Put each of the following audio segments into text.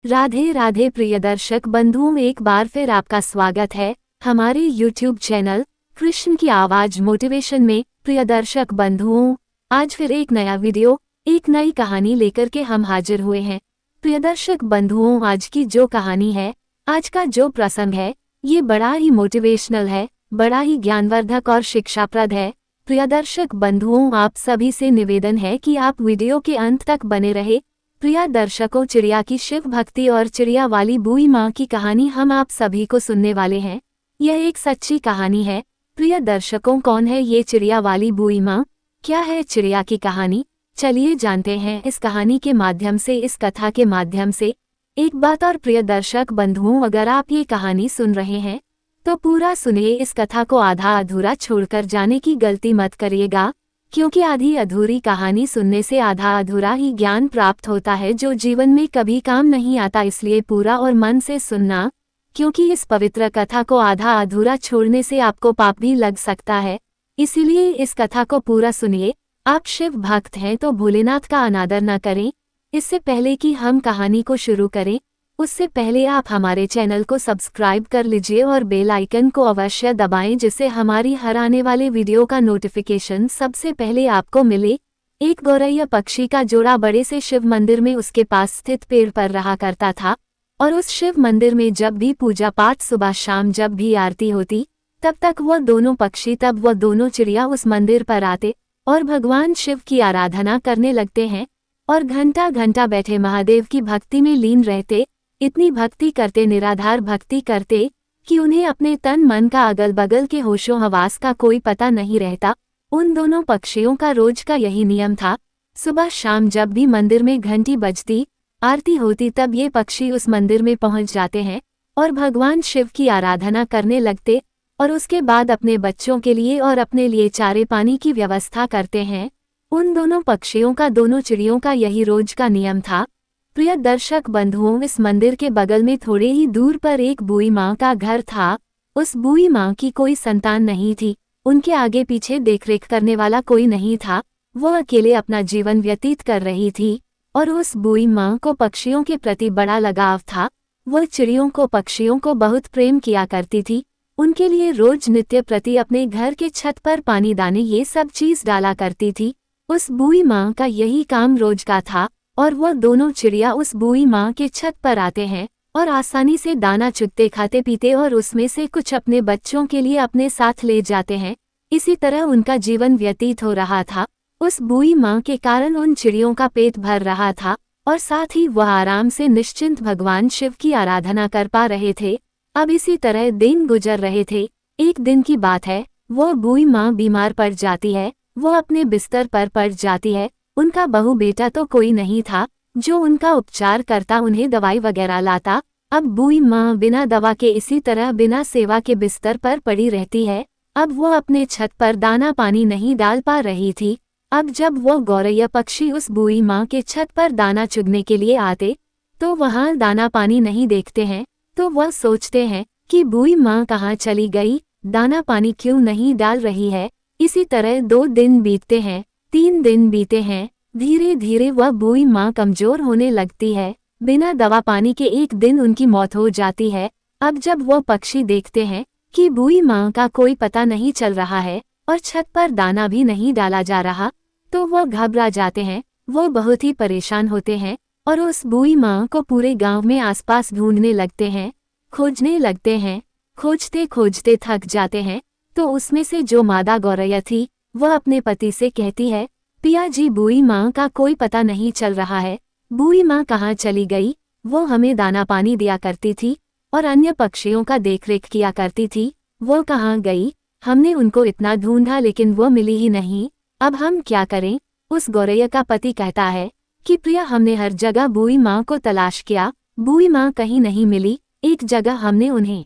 राधे राधे प्रिय दर्शक बंधुओं, एक बार फिर आपका स्वागत है हमारे YouTube चैनल कृष्ण की आवाज मोटिवेशन में। प्रिय दर्शक बंधुओं, आज फिर एक नया वीडियो, एक नई कहानी लेकर के हम हाजिर हुए हैं। प्रिय दर्शक बंधुओं, आज की जो कहानी है, आज का जो प्रसंग है, ये बड़ा ही मोटिवेशनल है, बड़ा ही ज्ञानवर्धक और शिक्षाप्रद है। प्रिय दर्शक बंधुओं, आप सभी से निवेदन है कि आप वीडियो के अंत तक बने रहे। प्रिय दर्शकों, चिड़िया की शिव भक्ति और चिड़िया वाली बूई माँ की कहानी हम आप सभी को सुनने वाले हैं। यह एक सच्ची कहानी है। प्रिय दर्शकों, कौन है ये चिड़िया वाली बूई माँ? क्या है चिड़िया की कहानी? चलिए जानते हैं इस कहानी के माध्यम से, इस कथा के माध्यम से। एक बात और प्रिय दर्शक बंधुओं, अगर आप ये कहानी सुन रहे हैं तो पूरा सुनिए। इस कथा को आधा अधूरा छोड़कर जाने की गलती मत करिएगा, क्योंकि आधी अधूरी कहानी सुनने से आधा अधूरा ही ज्ञान प्राप्त होता है, जो जीवन में कभी काम नहीं आता। इसलिए पूरा और मन से सुनना, क्योंकि इस पवित्र कथा को आधा अधूरा छोड़ने से आपको पाप भी लग सकता है। इसीलिए इस कथा को पूरा सुनिए। आप शिव भक्त हैं तो भोलेनाथ का अनादर न करें। इससे पहले कि हम कहानी को शुरू करें, उससे पहले आप हमारे चैनल को सब्सक्राइब कर लीजिए और बेल आइकन को अवश्य दबाएं, जिससे हमारी हर आने वाले वीडियो का नोटिफिकेशन सबसे पहले आपको मिले। एक गौरैया पक्षी का जोड़ा बड़े से शिव मंदिर में उसके पास स्थित पेड़ पर रहा करता था, और उस शिव मंदिर में जब भी पूजा पाठ, सुबह शाम जब भी आरती होती, तब वह दोनों चिड़िया उस मंदिर पर आते और भगवान शिव की आराधना करने लगते हैं और घंटा घंटा बैठे महादेव की भक्ति में लीन रहते। इतनी भक्ति करते, निराधार भक्ति करते, कि उन्हें अपने तन मन का, अगल बगल के होशो हवास का कोई पता नहीं रहता। उन दोनों पक्षियों का रोज का यही नियम था। सुबह शाम जब भी मंदिर में घंटी बजती, आरती होती, तब ये पक्षी उस मंदिर में पहुंच जाते हैं और भगवान शिव की आराधना करने लगते, और उसके बाद अपने बच्चों के लिए और अपने लिए चारे पानी की व्यवस्था करते हैं। उन दोनों पक्षियों का, दोनों चिड़ियों का यही रोज का नियम था। प्रिय दर्शक बंधुओं, इस मंदिर के बगल में थोड़े ही दूर पर एक बूई माँ का घर था। उस बूई माँ की कोई संतान नहीं थी। उनके आगे पीछे देखरेख करने वाला कोई नहीं था। वह अकेले अपना जीवन व्यतीत कर रही थी, और उस बूई माँ को पक्षियों के प्रति बड़ा लगाव था। वह चिड़ियों को, पक्षियों को बहुत प्रेम किया करती थी। उनके लिए रोज नित्य प्रति अपने घर के छत पर पानी, दाने, ये सब चीज डाला करती थी। उस बूई माँ का यही काम रोज का था, और वह दोनों चिड़िया उस बूई माँ के छत पर आते हैं और आसानी से दाना चुगते, खाते पीते, और उसमें से कुछ अपने बच्चों के लिए अपने साथ ले जाते हैं। इसी तरह उनका जीवन व्यतीत हो रहा था। उस बूई माँ के कारण उन चिड़ियों का पेट भर रहा था, और साथ ही वह आराम से निश्चिंत भगवान शिव की आराधना कर पा रहे थे। अब इसी तरह दिन गुजर रहे थे। एक दिन की बात है, वह बूई माँ बीमार पड़ जाती है। वह अपने बिस्तर पर पड़ जाती है। उनका बहू बेटा तो कोई नहीं था जो उनका उपचार करता, उन्हें दवाई वगैरह लाता। अब बूई माँ बिना दवा के, इसी तरह बिना सेवा के बिस्तर पर पड़ी रहती है। अब वह अपने छत पर दाना पानी नहीं डाल पा रही थी। अब जब वह गौरैया पक्षी उस बूई माँ के छत पर दाना चुगने के लिए आते, तो वहाँ दाना पानी नहीं देखते हैं, तो वह सोचते हैं कि बूई माँ कहाँ चली गई, दाना पानी क्यों नहीं डाल रही है। इसी तरह 2 दिन बीतते हैं, 3 दिन बीते हैं। धीरे धीरे वह बूई माँ कमजोर होने लगती है। बिना दवा पानी के एक दिन उनकी मौत हो जाती है। अब जब वह पक्षी देखते हैं कि बूई माँ का कोई पता नहीं चल रहा है और छत पर दाना भी नहीं डाला जा रहा, तो वह घबरा जाते हैं। वो बहुत ही परेशान होते हैं और उस बूई माँ को पूरे गांव में आसपास ढूंढने लगते हैं, खोजने लगते हैं। खोजते खोजते थक जाते हैं, तो उसमें से जो मादा गौरैया थी, वह अपने पति से कहती है, पिया जी, बूई माँ का कोई पता नहीं चल रहा है। बूई माँ कहाँ चली गई? वो हमें दाना पानी दिया करती थी और अन्य पक्षियों का देखरेख किया करती थी। वो कहाँ गई? हमने उनको इतना ढूंढा, लेकिन वो मिली ही नहीं। अब हम क्या करें? उस गौरैया का पति कहता है कि प्रिया, हमने हर जगह बूई माँ को तलाश किया, बूई माँ कहीं नहीं मिली। एक जगह हमने उन्हें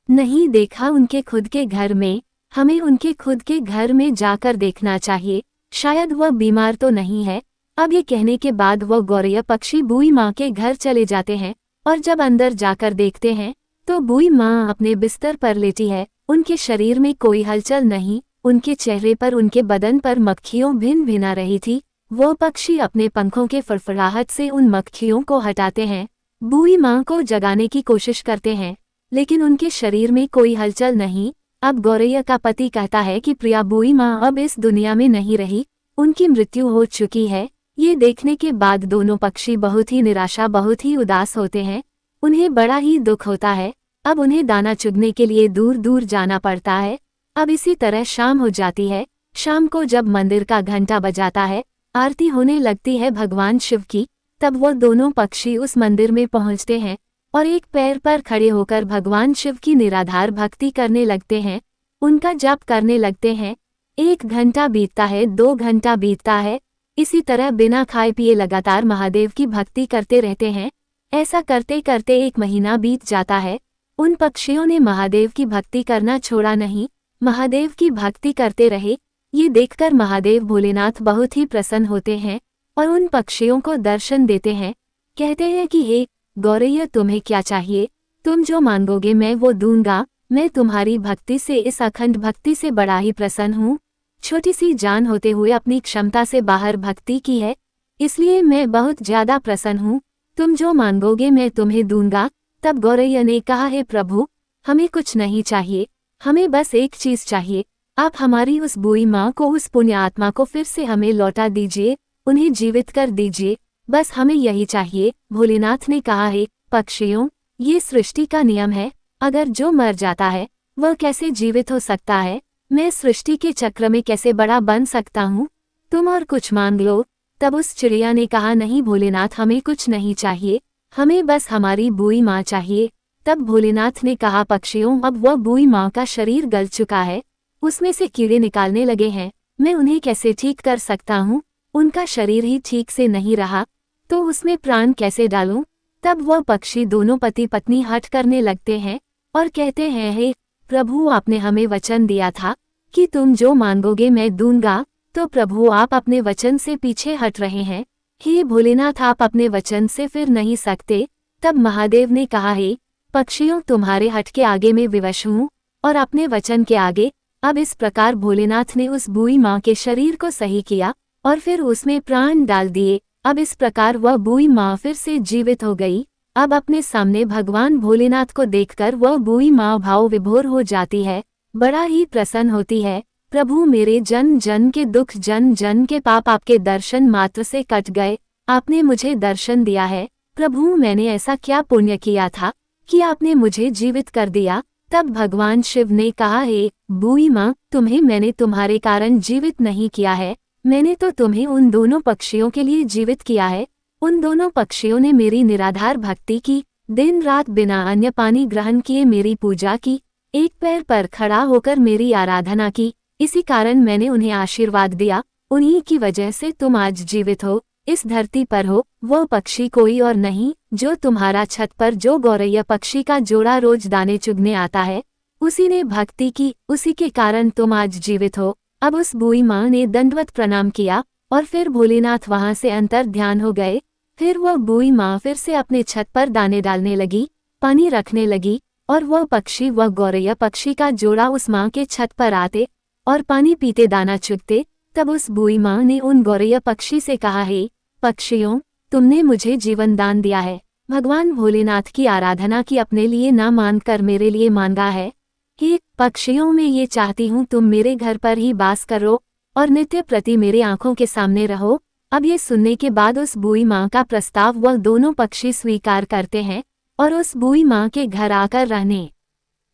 नहीं देखा, उनके खुद के घर में। हमें उनके खुद के घर में जाकर देखना चाहिए, शायद वह बीमार तो नहीं है। अब ये कहने के बाद वह गौरैया पक्षी बूई माँ के घर चले जाते हैं, और जब अंदर जाकर देखते हैं तो बूई माँ अपने बिस्तर पर लेटी है। उनके शरीर में कोई हलचल नहीं, उनके चेहरे पर, उनके बदन पर मक्खियों भिन भिना रही थी। वो पक्षी अपने पंखों के फड़फड़ाहट से उन मक्खियों को हटाते हैं बूई माँ को जगाने की कोशिश करते हैं, लेकिन उनके शरीर में कोई हलचल नहीं। अब गौरैया का पति कहता है कि प्रिया बूई माँ अब इस दुनिया में नहीं रही, उनकी मृत्यु हो चुकी है। ये देखने के बाद दोनों पक्षी बहुत ही निराशा, बहुत ही उदास होते हैं। उन्हें बड़ा ही दुख होता है। अब उन्हें दाना चुगने के लिए दूर दूर जाना पड़ता है। अब इसी तरह शाम हो जाती है। शाम को जब मंदिर का घंटा बजाता है, आरती होने लगती है भगवान शिव की, तब वो दोनों पक्षी उस मंदिर में पहुंचते हैं और एक पैर पर खड़े होकर भगवान शिव की निराधार भक्ति करने लगते हैं, उनका जाप करने लगते हैं। 1 घंटा बीतता है, 2 घंटा बीतता है। इसी तरह बिना खाए पिए लगातार महादेव की भक्ति करते रहते हैं। ऐसा करते करते 1 महीना बीत जाता है। उन पक्षियों ने महादेव की भक्ति करना छोड़ा नहीं, महादेव की भक्ति करते रहे। ये देखकर महादेव भोलेनाथ बहुत ही प्रसन्न होते हैं और उन पक्षियों को दर्शन देते हैं। कहते हैं कि हे गौरैया, तुम्हें क्या चाहिए? तुम जो मांगोगे मैं वो दूंगा। मैं तुम्हारी भक्ति से, इस अखंड भक्ति से बड़ा ही प्रसन्न हूँ। छोटी सी जान होते हुए अपनी क्षमता से बाहर भक्ति की है, इसलिए मैं बहुत ज्यादा प्रसन्न हूँ। तुम जो मांगोगे मैं तुम्हें दूंगा। तब गौरैया ने कहा, हे प्रभु, हमें कुछ नहीं चाहिए, हमें बस एक चीज चाहिए। आप हमारी उस बूई माँ को, उस पुण्य आत्मा को फिर से हमें लौटा दीजिए, उन्हें जीवित कर दीजिए, बस हमें यही चाहिए। भोलेनाथ ने कहा, हे पक्षियों, ये सृष्टि का नियम है, अगर जो मर जाता है वह कैसे जीवित हो सकता है? मैं सृष्टि के चक्र में कैसे बड़ा बन सकता हूँ? तुम और कुछ मांग लो। तब उस चिड़िया ने कहा, नहीं भोलेनाथ, हमें कुछ नहीं चाहिए, हमें बस हमारी बूई माँ चाहिए। तब भोलेनाथ ने कहा, पक्षियों, अब वह बूई माँ का शरीर गल चुका है, उसमें से कीड़े निकालने लगे हैं, मैं उन्हें कैसे ठीक कर सकता हूँ? उनका शरीर ही ठीक से नहीं रहा, तो उसमें प्राण कैसे डालूं? तब वह पक्षी दोनों पति पत्नी हट करने लगते हैं और कहते हैं, हे प्रभु, आपने हमें वचन दिया था कि तुम जो मांगोगे मैं दूंगा, तो प्रभु आप अपने वचन से पीछे हट रहे हैं। हे भोलेनाथ, आप अपने वचन से फिर नहीं सकते। तब महादेव ने कहा, हे पक्षियों, तुम्हारे हट के आगे मैं विवश हूँ और अपने वचन के आगे। अब इस प्रकार भोलेनाथ ने उस बूई माँ के शरीर को सही किया और फिर उसमें प्राण डाल दिए। अब इस प्रकार वह बूई माँ फिर से जीवित हो गई। अब अपने सामने भगवान भोलेनाथ को देखकर वह बूई माँ भाव विभोर हो जाती है, बड़ा ही प्रसन्न होती है। प्रभु, मेरे जन्म जन्म के दुख, जन्म जन्म के पाप आपके दर्शन मात्र से कट गए। आपने मुझे दर्शन दिया है। प्रभु, मैंने ऐसा क्या पुण्य किया था कि आपने मुझे जीवित कर दिया? तब भगवान शिव ने कहा, हे बूई माँ, तुम्हें मैंने तुम्हारे कारण जीवित नहीं किया है, मैंने तो तुम्हें उन दोनों पक्षियों के लिए जीवित किया है। उन दोनों पक्षियों ने मेरी निराधार भक्ति की, दिन रात बिना अन्य पानी ग्रहण किए मेरी पूजा की, एक पैर पर खड़ा होकर मेरी आराधना की, इसी कारण मैंने उन्हें आशीर्वाद दिया। उन्हीं की वजह से तुम आज जीवित हो, इस धरती पर हो। वो पक्षी कोई और नहीं, जो तुम्हारा छत पर जो गौरैया पक्षी का जोड़ा रोज दाने चुगने आता है, उसी ने भक्ति की, उसी के कारण तुम आज जीवित हो। अब उस बूई माँ ने दंडवत प्रणाम किया और फिर भोलेनाथ वहां से अंतर ध्यान हो गए। फिर वह बूई माँ फिर से अपने छत पर दाने डालने लगी, पानी रखने लगी और वह पक्षी, वह गौरैया पक्षी का जोड़ा उस माँ के छत पर आते और पानी पीते, दाना चुगते। तब उस बूई माँ ने उन गौरैया पक्षी से कहा, हे पक्षियों, तुमने मुझे जीवन दान दिया है, भगवान भोलेनाथ की आराधना की, अपने लिए ना मांगकर मेरे लिए मांगा है। हे पक्षियों, मैं ये चाहती हूँ तुम मेरे घर पर ही वास करो और नित्य प्रति मेरे आंखों के सामने रहो। अब ये सुनने के बाद उस बूई माँ का प्रस्ताव वह दोनों पक्षी स्वीकार करते हैं और उस बूई माँ के घर आकर रहने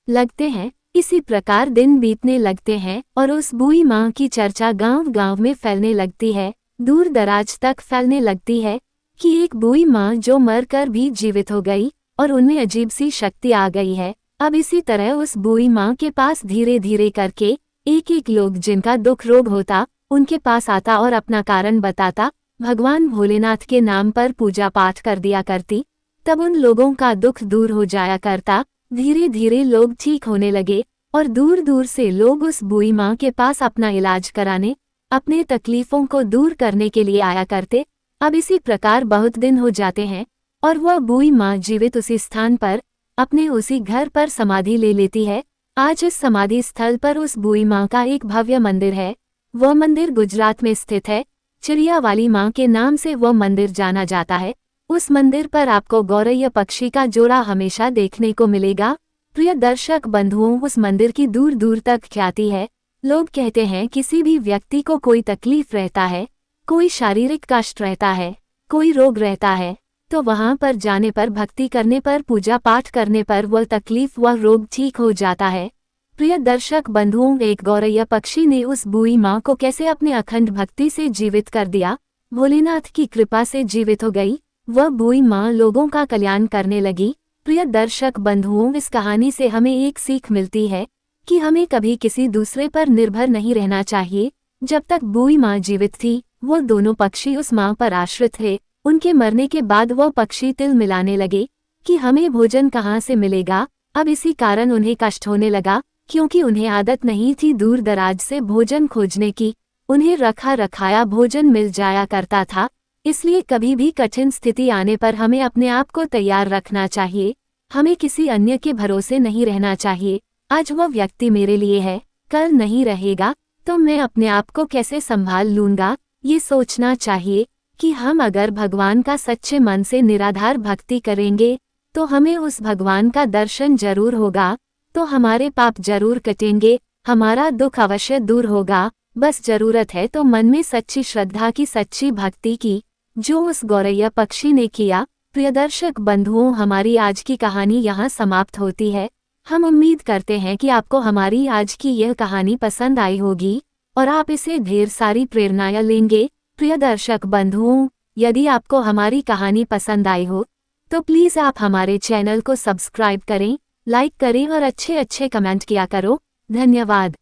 लगते हैं। इसी प्रकार दिन बीतने लगते हैं और उस बूई माँ की चर्चा गांव गांव में फैलने लगती है, दूर दराज तक फैलने लगती है कि एक बूई माँ जो मरकर भी जीवित हो गई और उनमें अजीब सी शक्ति आ गई है। अब इसी तरह उस बूई माँ के पास धीरे धीरे करके एक एक लोग, जिनका दुख रोग होता, उनके पास आता और अपना कारण बताता, भगवान भोलेनाथ के नाम पर पूजा पाठ कर दिया करती। तब उन लोगों का दुख दूर हो जाया करता। धीरे धीरे लोग ठीक होने लगे और दूर दूर से लोग उस बूई माँ के पास अपना इलाज कराने, अपने तकलीफों को दूर करने के लिए आया करते। अब इसी प्रकार बहुत दिन हो जाते हैं और वह बूई माँ जीवित उसी स्थान पर, अपने उसी घर पर समाधि ले लेती है। आज इस समाधि स्थल पर उस बूई माँ का एक भव्य मंदिर है। वह मंदिर गुजरात में स्थित है। चिड़िया वाली माँ के नाम से वह मंदिर जाना जाता है। उस मंदिर पर आपको गौरैया पक्षी का जोड़ा हमेशा देखने को मिलेगा। प्रिय दर्शक बंधुओं, उस मंदिर की दूर दूर तक ख्याति है। लोग कहते हैं किसी भी व्यक्ति को कोई तकलीफ रहता है, कोई शारीरिक कष्ट रहता है, कोई रोग रहता है, तो वहां पर जाने पर, भक्ति करने पर, पूजा पाठ करने पर वह तकलीफ व रोग ठीक हो जाता है। प्रिय दर्शक बंधुओं, एक गौरैया पक्षी ने उस बूई माँ को कैसे अपने अखंड भक्ति से जीवित कर दिया। भोलेनाथ की कृपा से जीवित हो गई वह बूई माँ, लोगों का कल्याण करने लगी। प्रिय दर्शक बंधुओं, इस कहानी से हमें एक सीख मिलती है कि हमें कभी किसी दूसरे पर निर्भर नहीं रहना चाहिए। जब तक बूई माँ जीवित थी, वो दोनों पक्षी उस माँ पर आश्रित थे। उनके मरने के बाद वह पक्षी तिल मिलाने लगे कि हमें भोजन कहाँ से मिलेगा। अब इसी कारण उन्हें कष्ट होने लगा, क्योंकि उन्हें आदत नहीं थी दूर दराज से भोजन खोजने की। उन्हें रखा रखाया भोजन मिल जाया करता था। इसलिए कभी भी कठिन स्थिति आने पर हमें अपने आप को तैयार रखना चाहिए। हमें किसी अन्य के भरोसे नहीं रहना चाहिए। आज वह व्यक्ति मेरे लिए है, कल नहीं रहेगा, तो मैं अपने आप को कैसे संभाल लूंगा, ये सोचना चाहिए कि हम अगर भगवान का सच्चे मन से निराधार भक्ति करेंगे तो हमें उस भगवान का दर्शन जरूर होगा, तो हमारे पाप जरूर कटेंगे, हमारा दुख अवश्य दूर होगा। बस जरूरत है तो मन में सच्ची श्रद्धा की, सच्ची भक्ति की, जो उस गौरैया पक्षी ने किया। प्रियदर्शक बंधुओं, हमारी आज की कहानी यहाँ समाप्त होती है। हम उम्मीद करते हैं कि आपको हमारी आज की यह कहानी पसंद आई होगी और आप इसे ढेर सारी प्रेरणाएं लेंगे। प्रियदर्शक बंधुओं, यदि आपको हमारी कहानी पसंद आई हो तो प्लीज़ आप हमारे चैनल को सब्सक्राइब करें, लाइक करें और अच्छे अच्छे कमेंट किया करो। धन्यवाद।